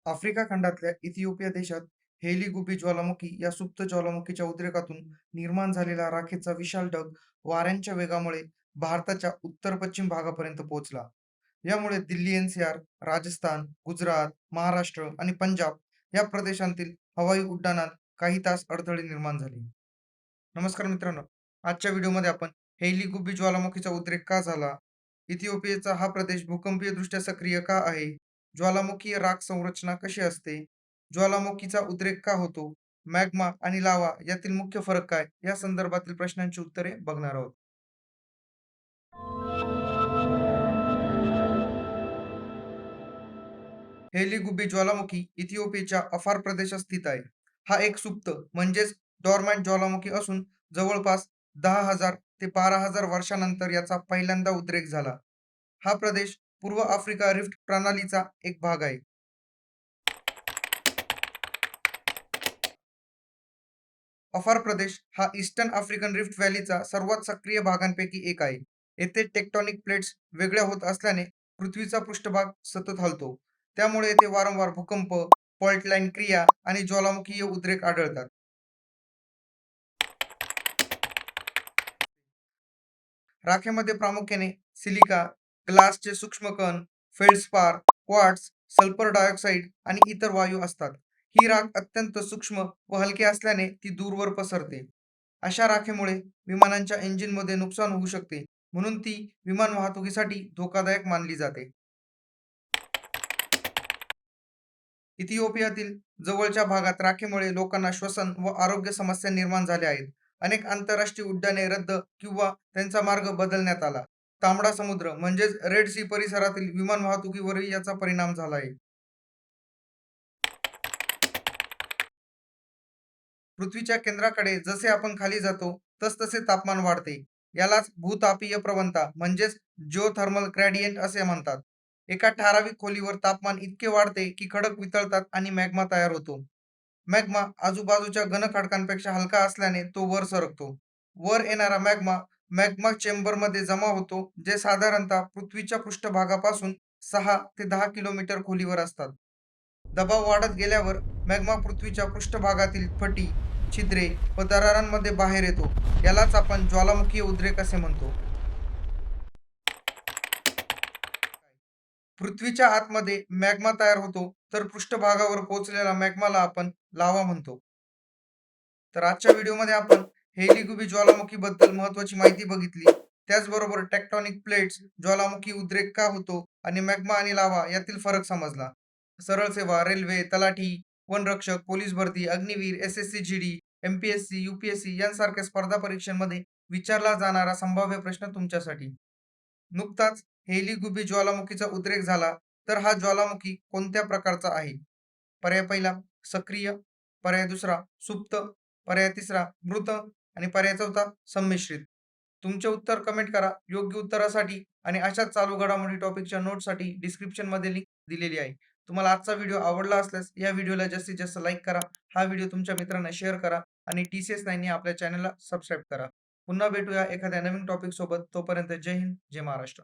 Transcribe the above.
Africa खंडातल्या Ethiopia देशात हेलिगुबी ज्वालामुखी या सुप्त ज्वालामुखीच्या उद्रेकातून निर्माण झालेला राखेचा विशाल ढग वाऱ्यांच्या वेगामुळे भारताच्या उत्तर-पश्चिम भागापर्यंत पोहोचला. यामुळे दिल्ली एनसीआर, राजस्थान, गुजरात, महाराष्ट्र आणि पंजाब या प्रदेशांतील हवाई उड्डाणात काही तास अडथळे निर्माण झाले. नमस्कार मित्रांनो, आजच्या व्हिडिओमध्ये आपण हेलिगुबी ज्वालामुखीचा उद्रेक का झाला? इथिओपियाचा हा प्रदेश भूकंपीयदृष्ट्या सक्रिय का आहे? ज्वालामुखीय राख संरचना कशी असते? ज्वालामुखीचा उद्रेक का होतो? मॅग्मा आणि लावा यातील मुख्य फरक काय? या संदर्भातील प्रश्नांची उत्तरे बघणार आहोत. हेलिगुबी ज्वालामुखी इथिओपियाच्या अफार प्रदेशात स्थित आहे. हा एक सुप्त म्हणजेच डॉर्मंट ज्वालामुखी असून जवळपास 10,000 ते 12,000 वर्षांनंतर याचा पहिल्यांदा उद्रेक झाला. हा प्रदेश पूर्व आफ्रिका रिफ्ट प्रणालीचा एक भाग आहे. अफार प्रदेश हा ईस्टर्न आफ्रिकन रिफ्ट व्हॅलीचा सर्वात सक्रिय भागांपैकी एक आहे. येथे टेक्टोनिक प्लेट्स वेगळ्या होत असल्याने पृथ्वीचा पृष्ठभाग सतत हलतो. त्यामुळे येथे वारंवार भूकंप, फॉल्ट लाईन क्रिया आणि ज्वालामुखीय उद्रेक आढळतात. राखेमध्ये प्रामुख्याने सिलिका, ग्लासचे सूक्ष्म कण, फेल्डस्पार, क्वार्ट्ज, सल्फर डायऑक्साईड आणि इतर वायू असतात. ही राख अत्यंत सूक्ष्म व हलकी असल्याने ती दूरवर पसरते. अशा राखेमुळे विमानांच्या इंजिनमध्ये नुकसान होऊ शकते, म्हणून ती विमान वाहतुकीसाठी धोकादायक मानली जाते. इथिओपियातील जवळच्या भागात राखेमुळे लोकांना श्वसन व आरोग्य समस्या निर्माण झाल्या आहेत. अनेक आंतरराष्ट्रीय उड्डाणे रद्द किंवा त्यांचा मार्ग बदलण्यात आला. तांबडा समुद्र म्हणजेच रेड सी परिसरातील विमान वाहतुकीवरही याचा परिणाम झाला आहे. पृथ्वीच्या केंद्राकडे जसे आपण खाली जातो, तसतसे तापमान वाढते. यालाच भूतापीय प्रवणता म्हणजेच जिओथर्मल ग्रेडियंट असे म्हणतात. एका ठराविक खोलीवर तापमान इतके वाढते की खडक वितळतात आणि मॅग्मा तयार होतो. मॅग्मा आजूबाजूच्या घनखडकांपेक्षा हलका असल्याने तो वर सरकतो. वर येणारा मॅग्मा मॅग्मा चेंबरमध्ये जमा होतो, जे साधारणतः पृथ्वीच्या पृष्ठभागापासून 6 ते 10 किलोमीटर खोलीवर असतात. दबाव वाढत गेल्यावर मॅग्मा पृथ्वीच्या पृष्ठभागातील फटी, छिद्रे व दरारांमध्ये बाहेर येतो. यालाच आपण ज्वालामुखीय उद्रेक असे म्हणतो. पृथ्वीच्या आतमध्ये मॅग्मा तयार होतो, तर पृष्ठभागावर पोहोचलेला मॅग्माला आपण लावा म्हणतो. तर आजच्या व्हिडिओमध्ये आपण हेलिगुबी ज्वालामुखीबद्दल महत्त्वाची माहिती बघितली. त्याचबरोबर टेक्टोनिक प्लेट्स, ज्वालामुखी उद्रेक का होतो आणि मॅग्मा आणि लावा यातील फरक समजला. सरळ सेवा, रेल्वे, तलाठी, वनरक्षक, पोलीस भरती, अग्निवीर, एस-एस-सी-जी-डी, एम-पी-एस-सी, यू-पी-एस-सी यांसारख्या स्पर्धा परीक्षांमध्ये विचारला जाणारा संभाव्य प्रश्न तुमच्यासाठी. नुकताच हेलिगुबी ज्वालामुखीचा उद्रेक झाला, तर हा ज्वालामुखी कोणत्या प्रकारचा आहे? पर्याय पहिला सक्रिय, पर्याय दुसरा सुप्त, पर्याय तिसरा मृत आणि पर्याय चौथा संमिश्रित. तुमचे उत्तर कमेंट करा. योग्य उत्तरासाठी आणि अशाच चालू घडामोडी टॉपिकच्या नोट्ससाठी डिस्क्रिप्शनमध्ये लिंक दिलेली आहे. तुम्हाला आजचा व्हिडिओ आवडला असल्यास या व्हिडिओला जास्तीत जास्त लाईक करा. हा व्हिडिओ तुमच्या मित्रांना शेअर करा आणि TCS9 या आपल्या चॅनलला सबस्क्राईब करा. पुन्हा भेटूया एखाद्या नवीन टॉपिक सोबत. तोपर्यंत जय हिंद, जय महाराष्ट्र.